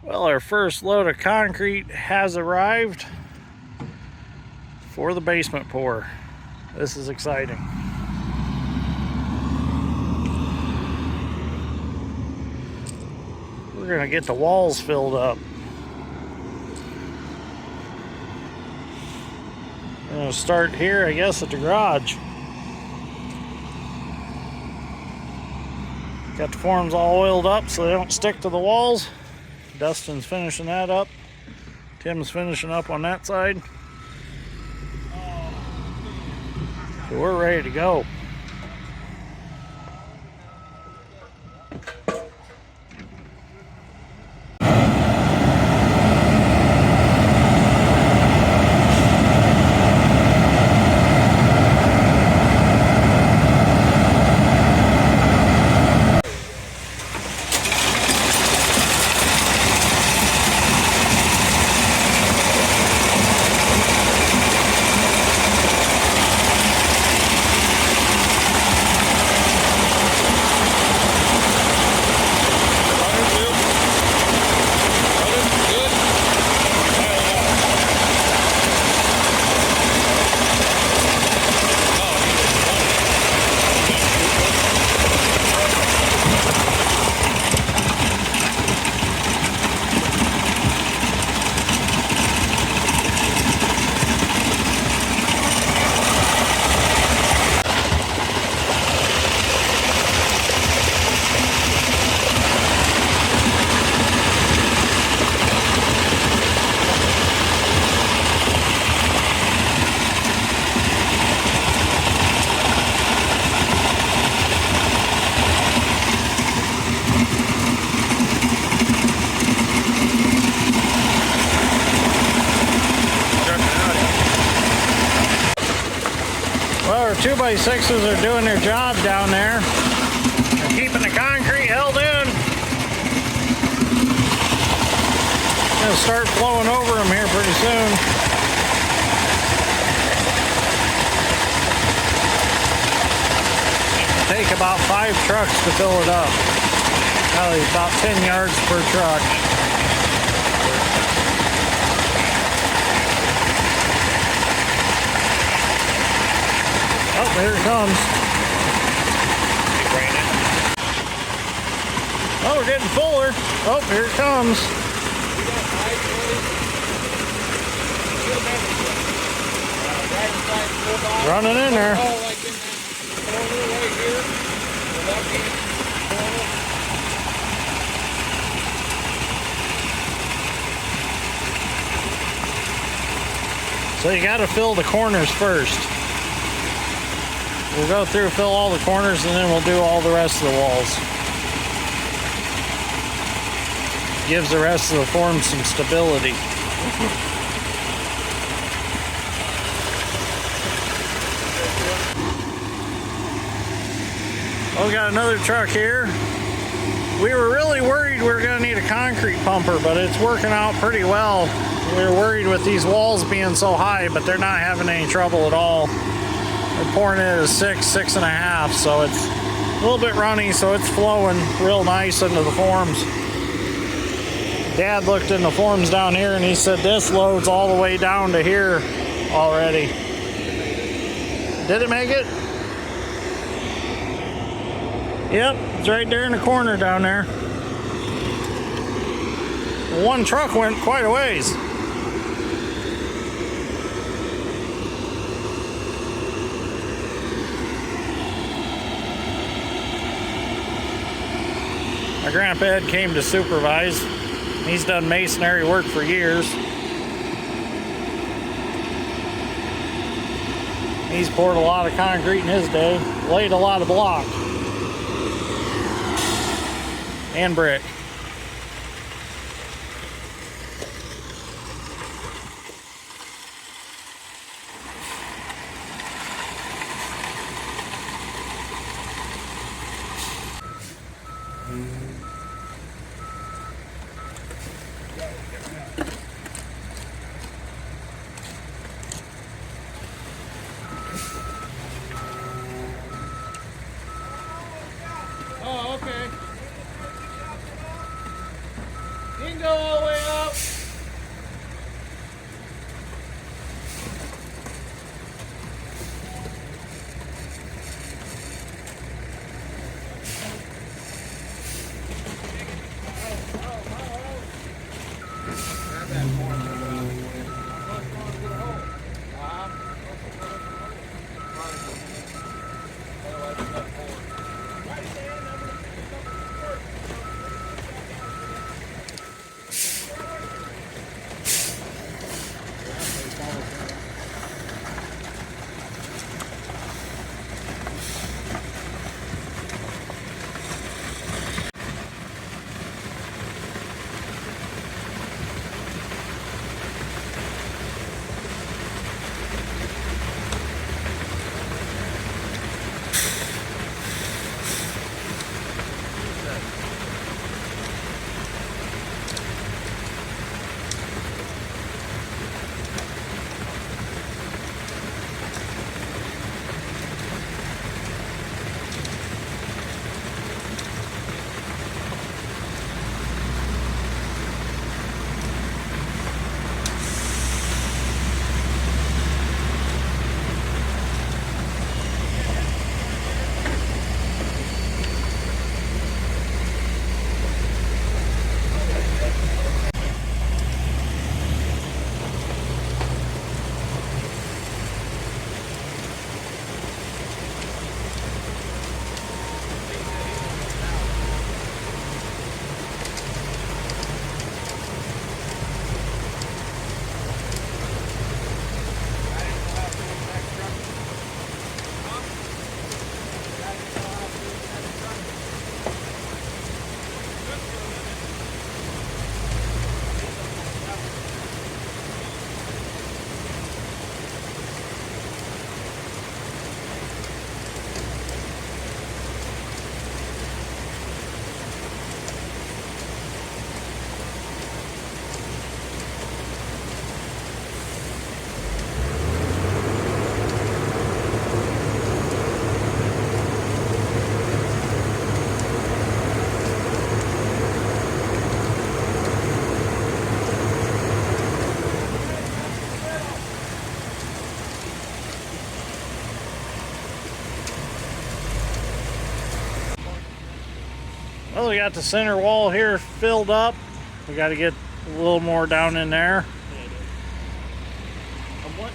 Well, our first load of concrete has arrived for the basement pour. This is exciting. We're gonna get the walls filled up. I'm gonna start here, I guess, at the garage. Got the forms all oiled up so they don't stick to the walls. Dustin's finishing that up. Tim's finishing up on that side. So we're ready to go. Well, our 2x6s are doing their job down there. They're keeping the concrete held in. Gonna start flowing over them here pretty soon. It'll take about 5 trucks to fill it up. Probably about 10 yards per truck. Oh, here it comes. Oh, we're getting fuller. Oh, here it comes. Running in there. So you got to fill the corners first. We'll go through, fill all the corners, and then we'll do all the rest of the walls. Gives the rest of the form some stability. Oh, we got another truck here. We were really worried we were going to need a concrete pumper, but it's working out pretty well. We were worried with these walls being so high, but they're not having any trouble at all. We're pouring it at a 6.5, so it's a little bit runny, so it's flowing real nice into the forms. Dad looked in the forms down here and he said this loads all the way down to here already. Did it make it? Yep, it's right there in the corner down there. One truck went quite a ways. My grandpa Ed came to supervise. He's done masonry work for years. He's poured a lot of concrete in his day, laid a lot of block and brick. Oh, okay. can go all the way up. Well, we got the center wall here filled up. We got to get a little more down in there.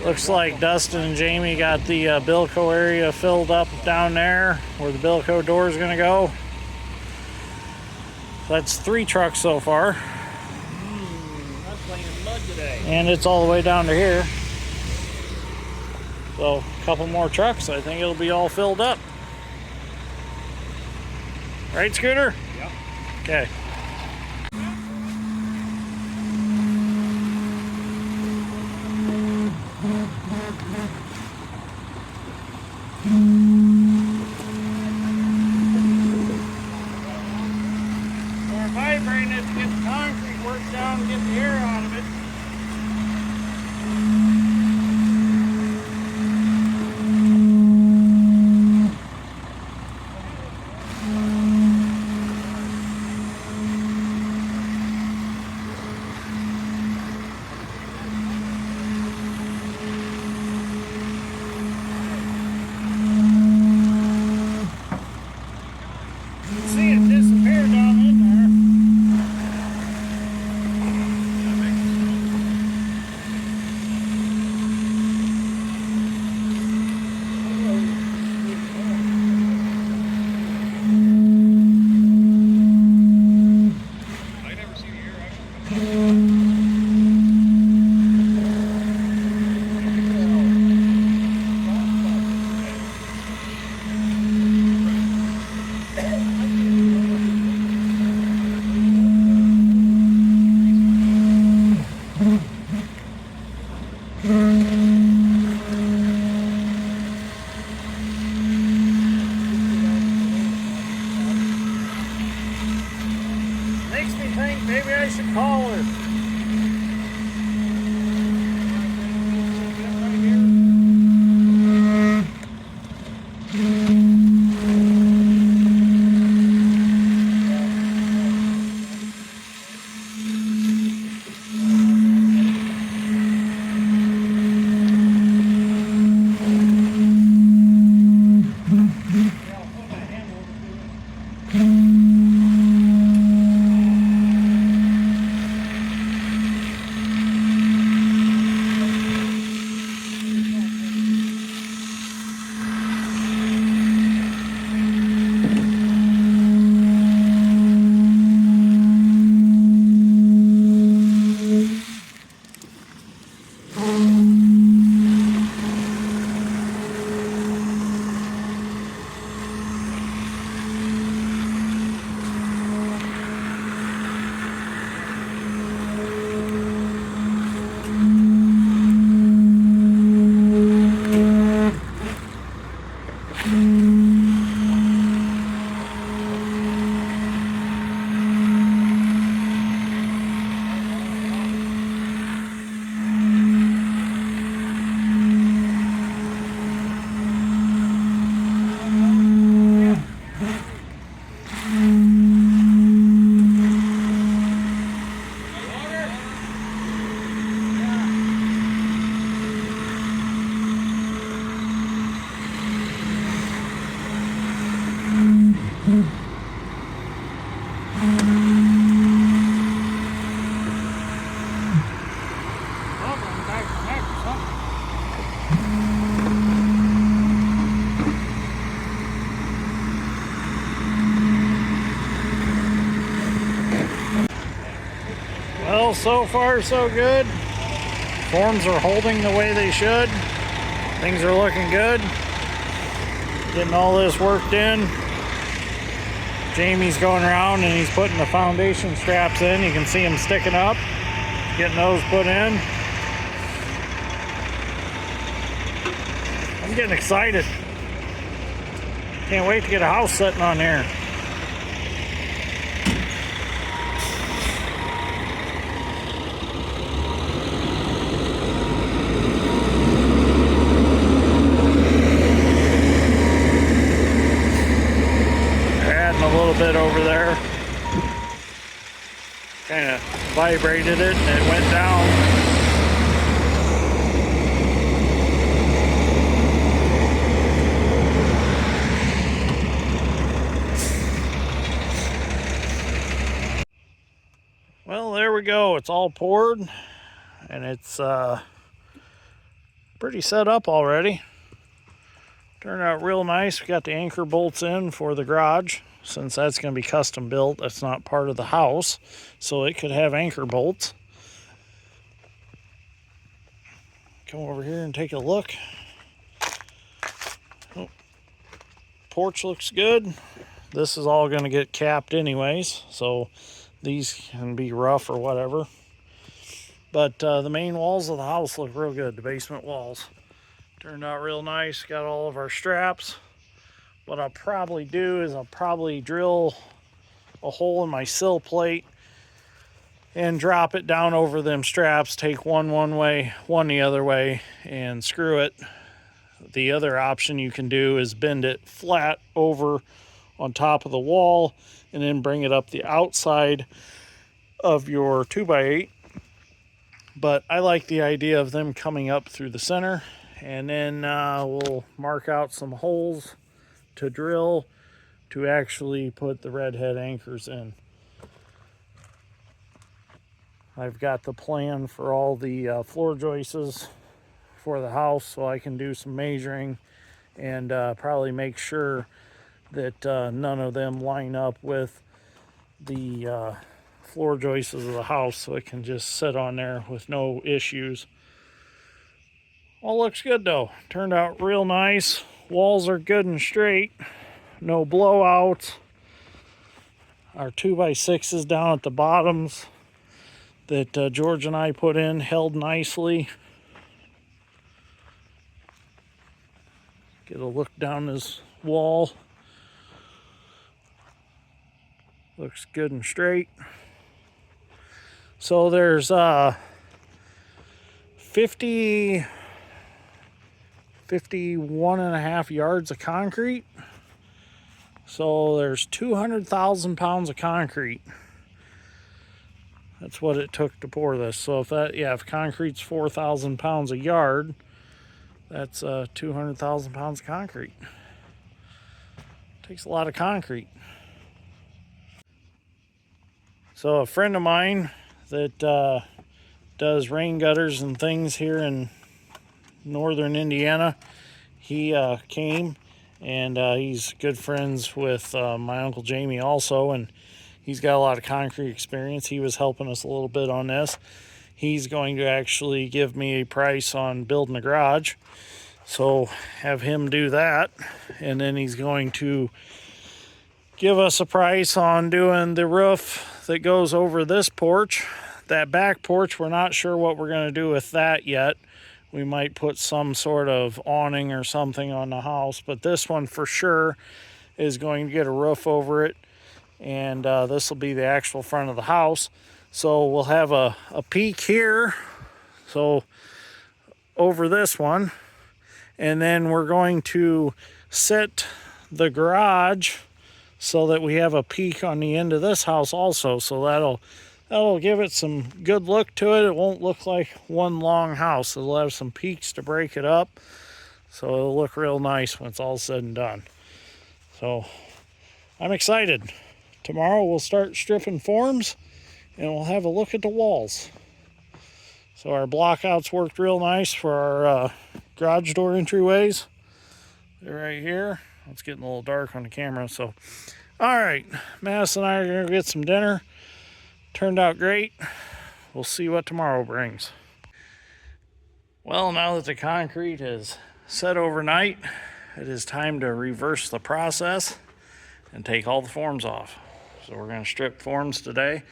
Looks like Dustin and Jamie got the Bilco area filled up down there where the Bilco door is going to go. That's 3 trucks so far. I'm playing mud today. And it's all the way down to here. So a couple more trucks, I think it'll be all filled up. Right, Scooter? Yep. Okay. We're vibrating it to get the concrete worked down and get the air out of it. See it disappear down in there. I never see the air actually. Makes me think maybe I should call her. Well, so far so good. Forms are holding the way they should. Things are looking good. Getting all this worked in. Jamie's going around and he's putting the foundation straps in. You can see them sticking up. Getting those put in. I'm getting excited. Can't wait to get a house sitting on there. Adding a little bit over there. Kind of vibrated it and it went down. Well, there we go. It's all poured and it's pretty set up already. Turned out real nice. We got the anchor bolts in for the garage. Since that's going to be custom built, that's not part of the house, so it could have anchor bolts. Come over here and take a look. Oh, porch looks good. This is all going to get capped anyways, so these can be rough or whatever. But the main walls of the house look real good, the basement walls. Turned out real nice. Got all of our straps. What I'll probably do is I'll probably drill a hole in my sill plate and drop it down over them straps. Take one way, one the other way, and screw it. The other option you can do is bend it flat over on top of the wall and then bring it up the outside of your 2x8. But I like the idea of them coming up through the center, and then we'll mark out some holes to drill to actually put the redhead anchors in. I've got the plan for all the floor joists for the house, so I can do some measuring and probably make sure that none of them line up with the floor joists of the house, so it can just sit on there with no issues. All looks good though. Turned out real nice. Walls are good and straight. No blowouts. Our 2x6s down at the bottoms that George and I put in held nicely. Get a look down this wall. Looks good and straight. So there's 51 and a half yards of concrete. So there's 200,000 pounds of concrete. That's what it took to pour this. So if concrete's 4,000 pounds a yard, that's 200,000 pounds of concrete. Takes a lot of concrete. So a friend of mine that does rain gutters and things here in northern Indiana, he came, and he's good friends with my Uncle Jamie also, and he's got a lot of concrete experience. He was helping us a little bit on this. He's going to actually give me a price on building a garage, so have him do that, and then he's going to give us a price on doing the roof that goes over this porch. That back porch, we're not sure what we're going to do with that yet. We might put some sort of awning or something on the house, but this one for sure is going to get a roof over it, and this will be the actual front of the house. So we'll have a peak here, so over this one, and then we're going to set the garage so that we have a peak on the end of this house also. So that'll give it some good look to it. It won't look like one long house. It'll have some peaks to break it up, so it'll look real nice when it's all said and done. So I'm excited. Tomorrow we'll start stripping forms and we'll have a look at the walls. So our blockouts worked real nice for our garage door entryways. They're right here. It's getting a little dark on the camera. So, all right, Madison and I are gonna get some dinner. Turned out great. we'll see what tomorrow brings. Well, now that the concrete is set overnight, it is time to reverse the process and take all the forms off. So we're going to strip forms today.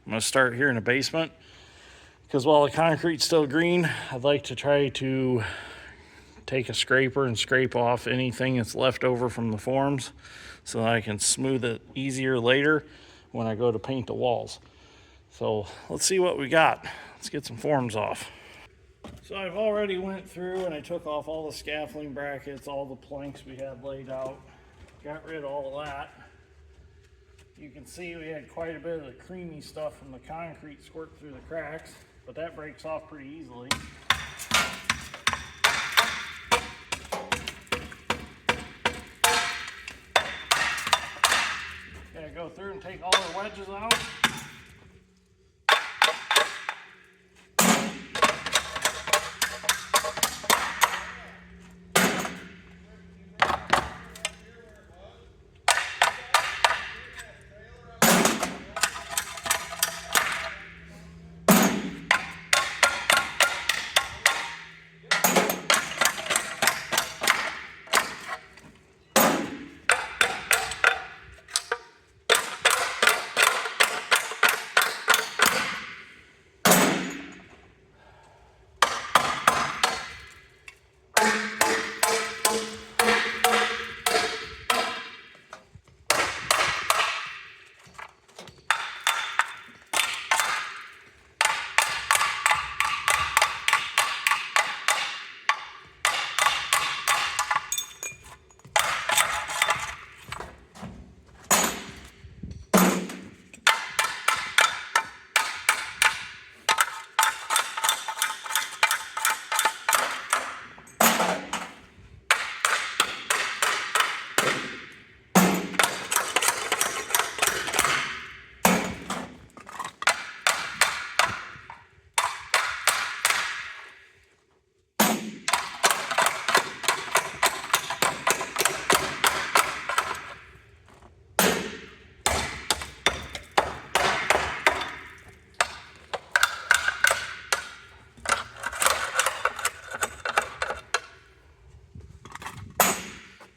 I'm going to start here in the basement because while the concrete's still green, I'd like to try to take a scraper and scrape off anything that's left over from the forms so that I can smooth it easier later when I go to paint the walls. So let's see what we got. Let's get some forms off. So I've already went through and I took off all the scaffolding brackets, all the planks we had laid out, got rid of all of that. You can see we had quite a bit of the creamy stuff from the concrete squirt through the cracks, but that breaks off pretty easily. Gotta go through and take all the wedges out.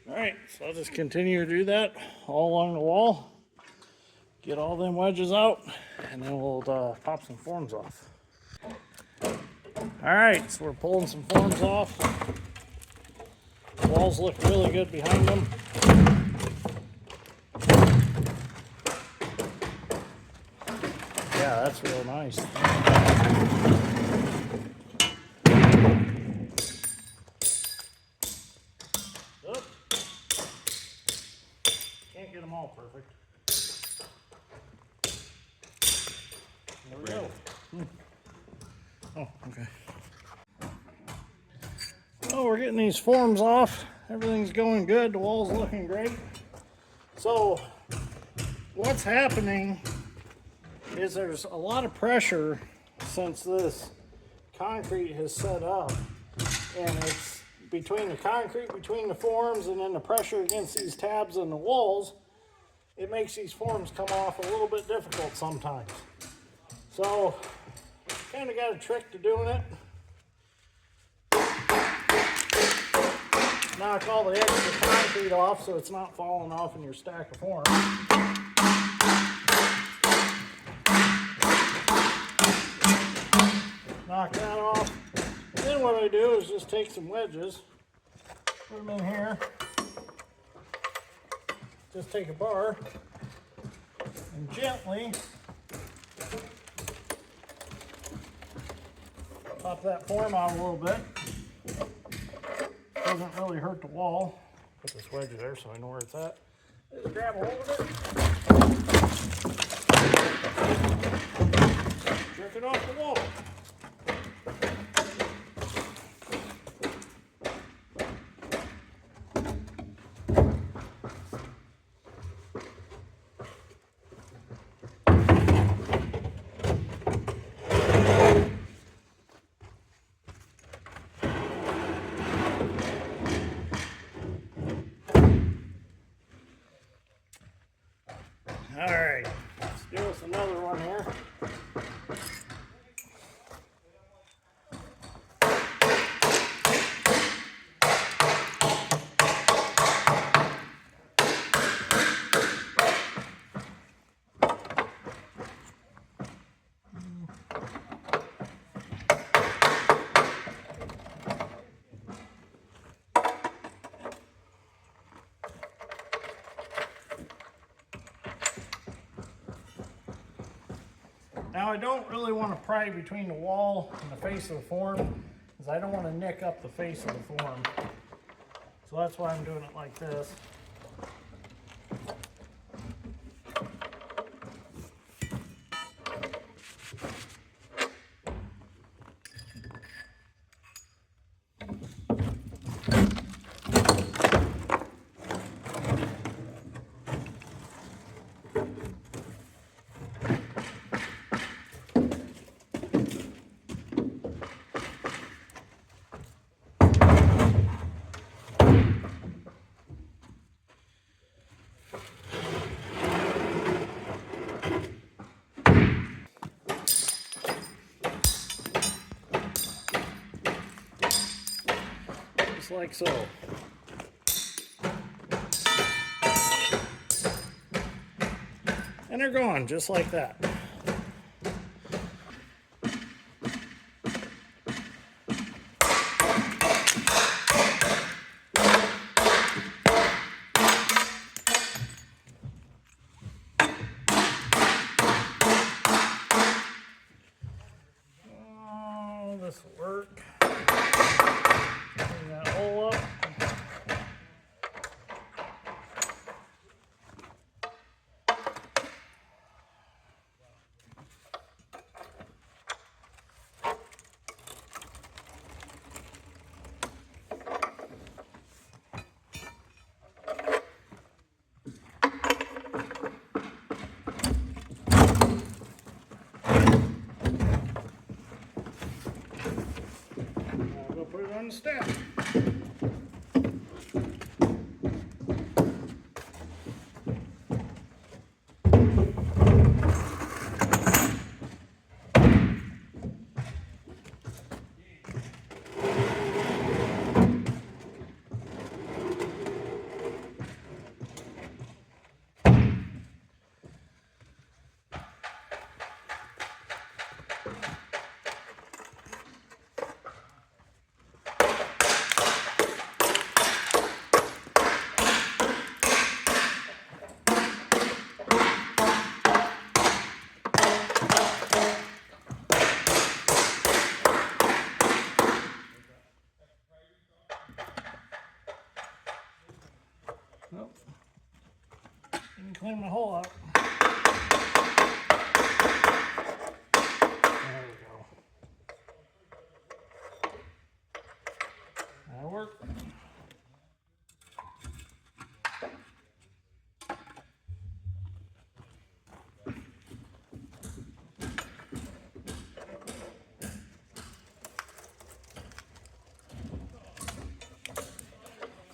Alright, so I'll just continue to do that all along the wall. Get all them wedges out, and then we'll pop some forms off. Alright, so we're pulling some forms off. The walls look really good behind them. Yeah, that's real nice. Can't get them all perfect. There we go. Oh, okay. Well, we're getting these forms off. Everything's going good. The wall's looking great. So, what's happening is there's a lot of pressure since this concrete has set up, and it's between the concrete, between the forms, and then the pressure against these tabs and the walls. It makes these forms come off a little bit difficult sometimes. So, kind of got a trick to doing it. Knock all the extra concrete off so it's not falling off in your stack of forms. Knock that off. And then what I do is just take some wedges, put them in here. Just take a bar and gently pop that form out a little bit. Doesn't really hurt the wall. Put this wedge there so I know where it's at. Just grab a hold of it. Jerk it off the wall. All right, let's do us another one here. Now I don't really want to pry between the wall and the face of the form, because I don't want to nick up the face of the form. So that's why I'm doing it like this. Just like so. And they're gone just like that. Oh, this will work. Clean that hole up. Put it on the step. Nope. Didn't clean my hole up. There we go. That'll work.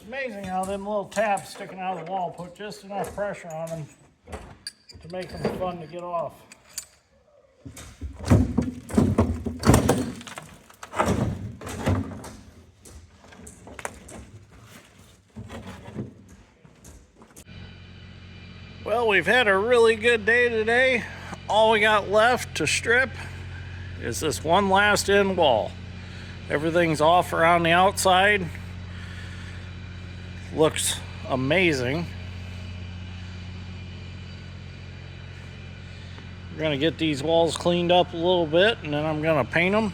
Amazing how them little tabs sticking out of the wall put just enough pressure on them to make them fun to get off. Well, we've had a really good day today. All we got left to strip is this one last end wall. Everything's off around the outside. Looks amazing. We're gonna get these walls cleaned up a little bit and then I'm gonna paint them.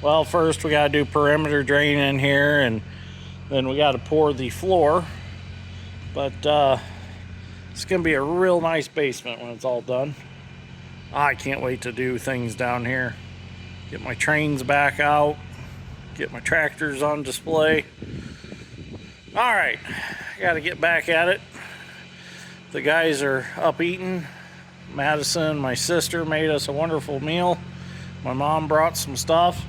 Well, first we gotta do perimeter drain in here and then we gotta pour the floor. But it's gonna be a real nice basement when it's all done. I can't wait to do things down here. Get my trains back out, get my tractors on display. All right, I gotta get back at it. The guys are up eating. Madison, my sister, made us a wonderful meal. My mom brought some stuff.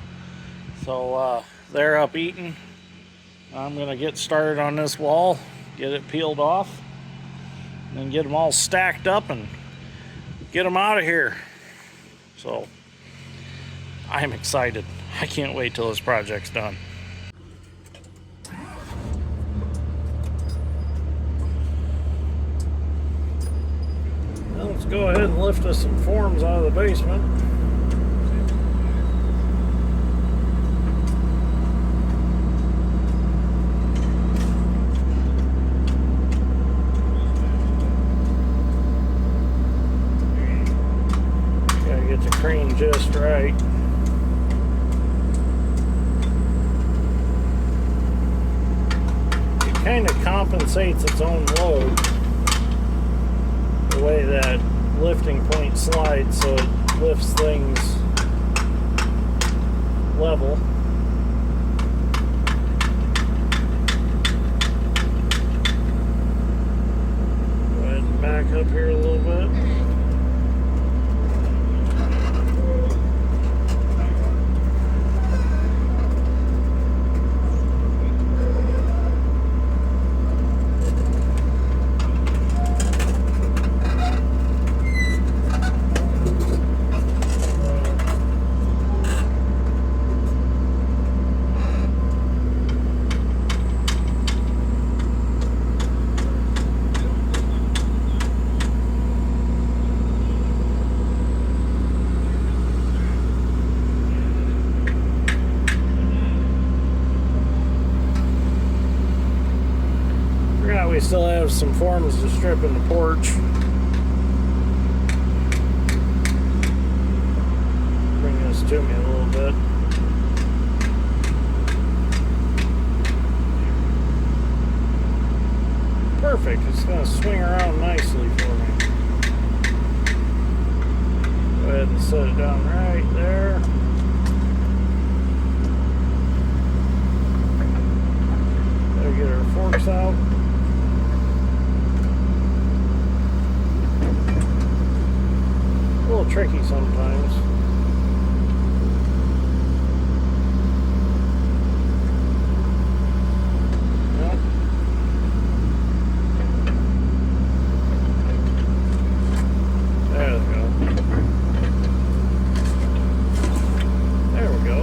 So they're up eating. I'm gonna get started on this wall, get it peeled off, and then get them all stacked up and get them out of here. So I'm excited. I can't wait till this project's done. Let's go ahead and lift us some forms out of the basement. Gotta get the crane just right. It kind of compensates its own load, the way that lifting point slides, so it lifts things level. Go ahead and back up here a little bit. We still have some forms to strip in the porch. Bring this to me a little bit. Perfect. It's going to swing around nicely for me. Go ahead and set it down right there. Gotta get our forks out. A little tricky sometimes. Yep. There we go. There we go.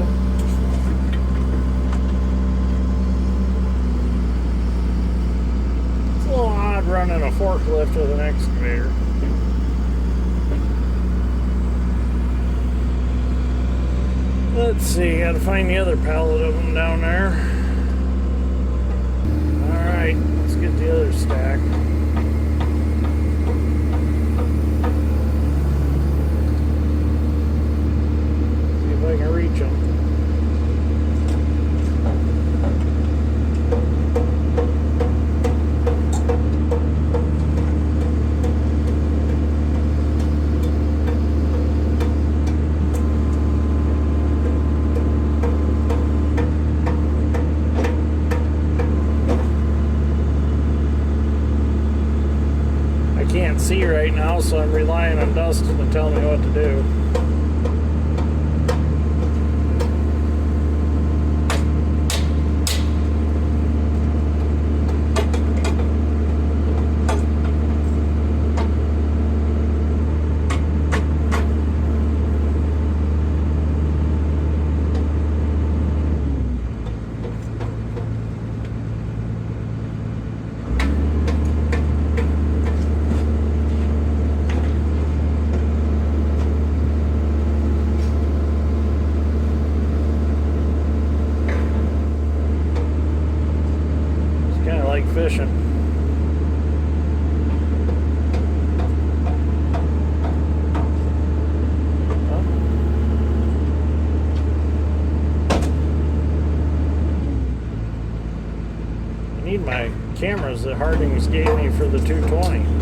It's a little odd running a forklift with an excavator. Let's see, gotta find the other pallet of them down there. Alright, let's get the other stack. See if I can reach them. Can't see right now, so I'm relying on Dustin to tell me what to do. Fishing. Huh? I need my cameras that Harding's gave me for the 220.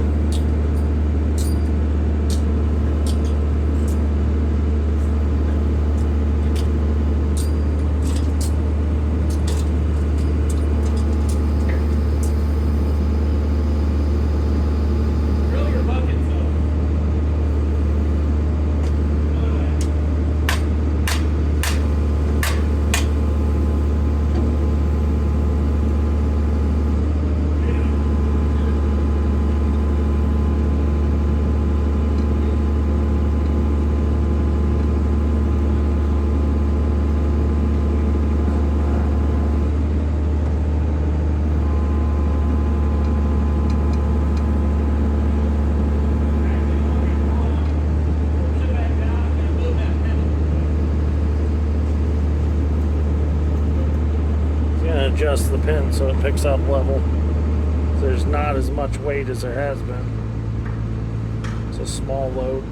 Adjust the pin so it picks up level. There's not as much weight as there has been. It's a small load.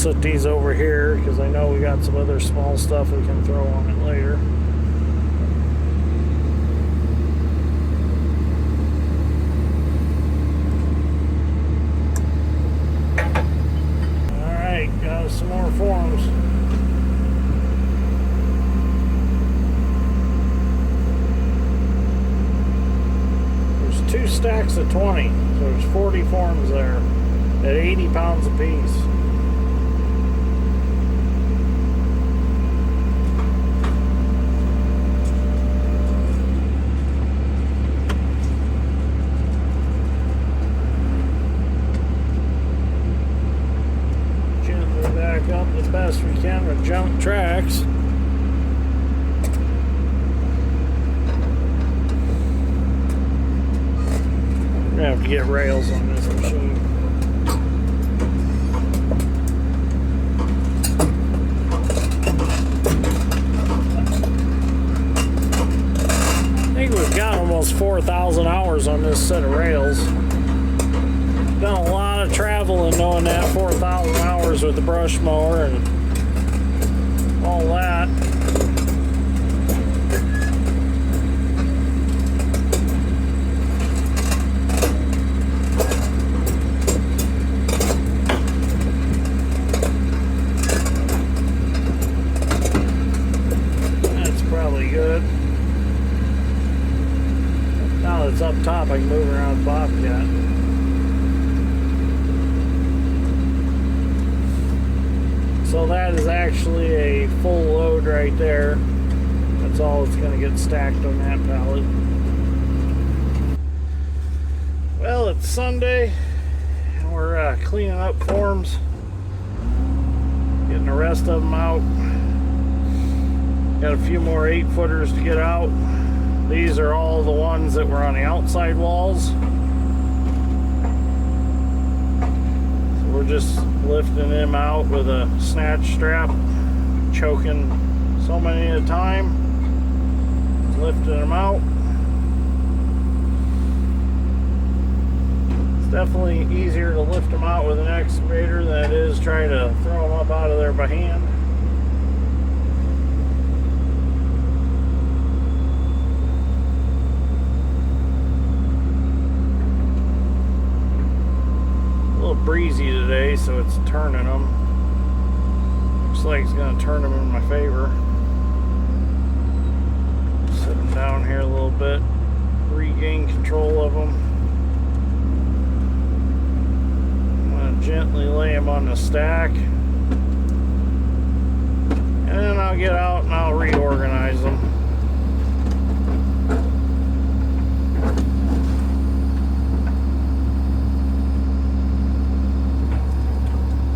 set these over here because I know we got some other small stuff we can throw on it later. Alright, got some more forms. There's 2 stacks of 20, so there's 40 forms there at 80 pounds a piece. Gently back up the best we can with junk tracks. We're gonna have to get rails on this machine. I think we've got almost 4,000 hours on this set of rails. Done a lot of traveling knowing that 4,000 hours with the brush mower and all that. That's probably good. Now that it's up top, I can move around Bobcat. So that is actually a full load right there. That's all that's going to get stacked on that pallet. Well, it's Sunday and we're cleaning up forms, getting the rest of them out. Got a few more 8-footers to get out. These are all the ones that were on the outside walls. We're just lifting them out with a snatch strap, choking so many at a time, lifting them out. It's definitely easier to lift them out with an excavator than it is try to throw them up out of there by hand. Breezy today, so it's turning them. Looks like it's going to turn them in my favor. Set them down here a little bit, regain control of them. I'm going to gently lay them on the stack, and then I'll get out and I'll reorganize them.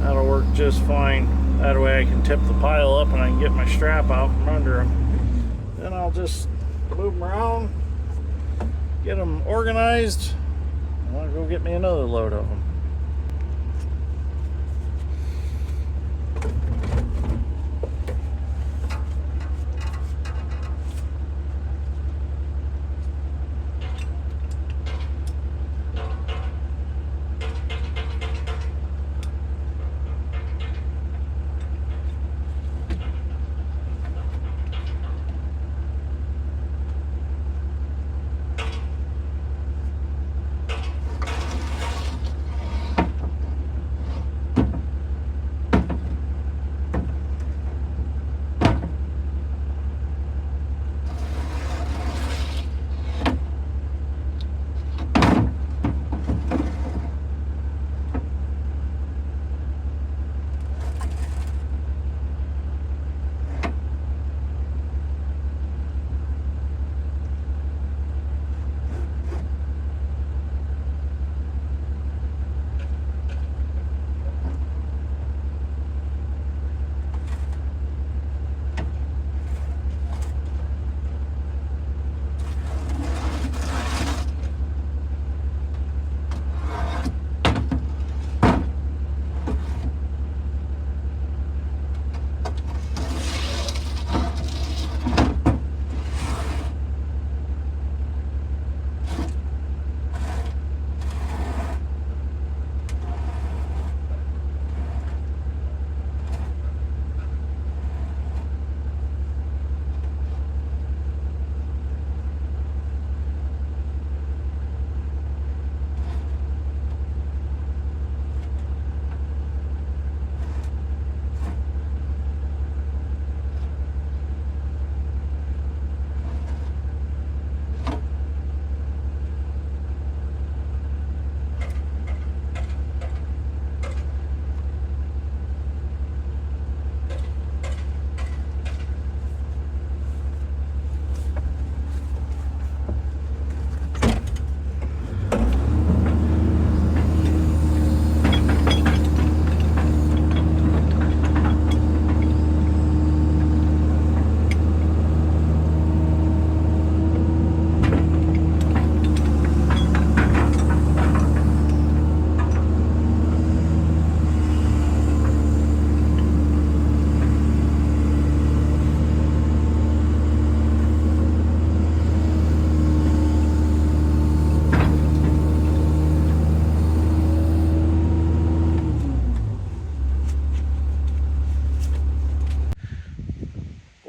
That'll work just fine. That way I can tip the pile up and I can get my strap out from under them. Then I'll just move them around, get them organized, and I'll go get me another load of them.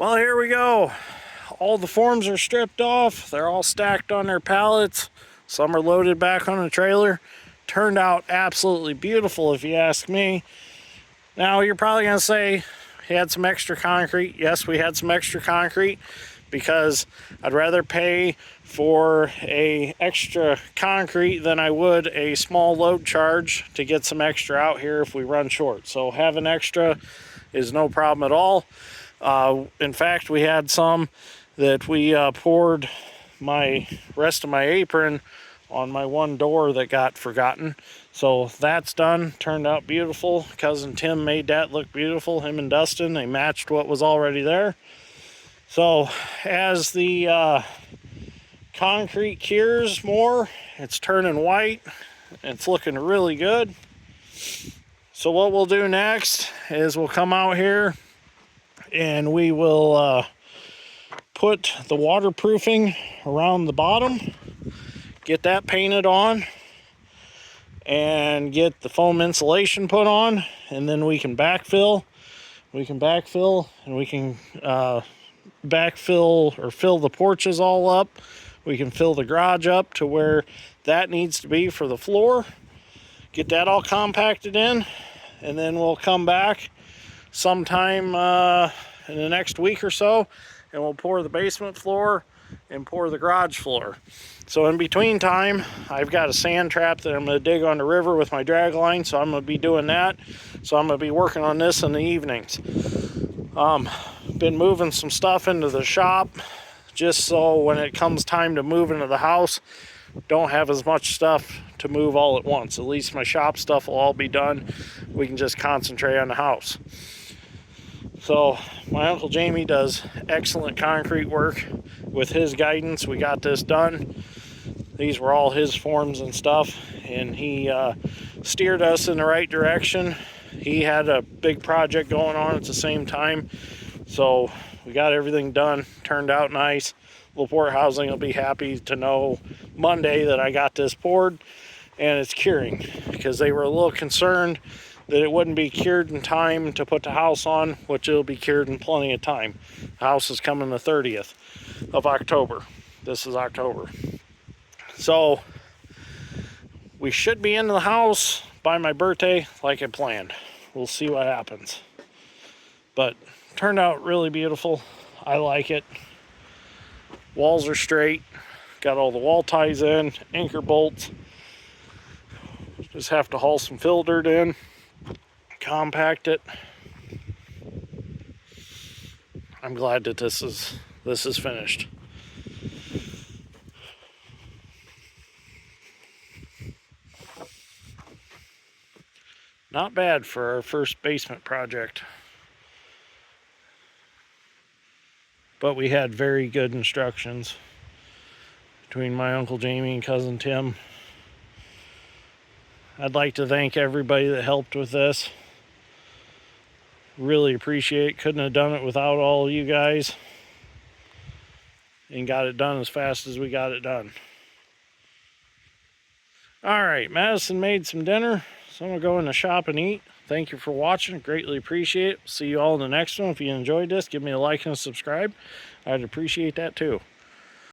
Well, here we go. All the forms are stripped off. They're all stacked on their pallets. Some are loaded back on the trailer. Turned out absolutely beautiful, if you ask me. Now, you're probably going to say, he had some extra concrete. Yes, we had some extra concrete because I'd rather pay for a extra concrete than I would a small load charge to get some extra out here if we run short. So having extra is no problem at all. In fact, we had some that we poured my rest of my apron on my one door that got forgotten. So that's done. Turned out beautiful. Cousin Tim made that look beautiful. Him and Dustin, they matched what was already there. So as the concrete cures more, it's turning white. It's looking really good. So what we'll do next is we'll come out here and we will put the waterproofing around the bottom, get that painted on, and get the foam insulation put on, and then we can backfill. And we can backfill or fill the porches all up. We can fill the garage up to where that needs to be for the floor. Get that all compacted in, and then we'll come back sometime in the next week or so, and we'll pour the basement floor and pour the garage floor. So in between time, I've got a sand trap that I'm going to dig on the river with my drag line, so I'm going to be doing that. So I'm going to be working on this in the evenings. Been moving some stuff into the shop just so when it comes time to move into the house, don't have as much stuff to move all at once. At least my shop stuff will all be done. We can just concentrate on the house. So my Uncle Jamie does excellent concrete work. With his guidance, we got this done. These were all his forms and stuff, and he steered us in the right direction. He had a big project going on at the same time, so we got everything done. Turned out nice. LaPorte Housing will be happy to know Monday that I got this poured and it's curing, because they were a little concerned that it wouldn't be cured in time to put the house on, which it'll be cured in plenty of time. The house is coming the 30th of October. This is October. So we should be in the house by my birthday like I planned. We'll see what happens. But turned out really beautiful. I like it. Walls are straight. Got all the wall ties in, anchor bolts. Just have to haul some fill dirt in, compact it. I'm glad that this is finished. Not bad for our first basement project. But we had very good instructions between my Uncle Jamie and Cousin Tim. I'd like to thank everybody that helped with this. Really appreciate it. Couldn't have done it without all you guys. And got it done as fast as we got it done. Alright, Madison made some dinner, so I'm going to go in the shop and eat. Thank you for watching. Greatly appreciate it. See you all in the next one. If you enjoyed this, give me a like and a subscribe. I'd appreciate that too.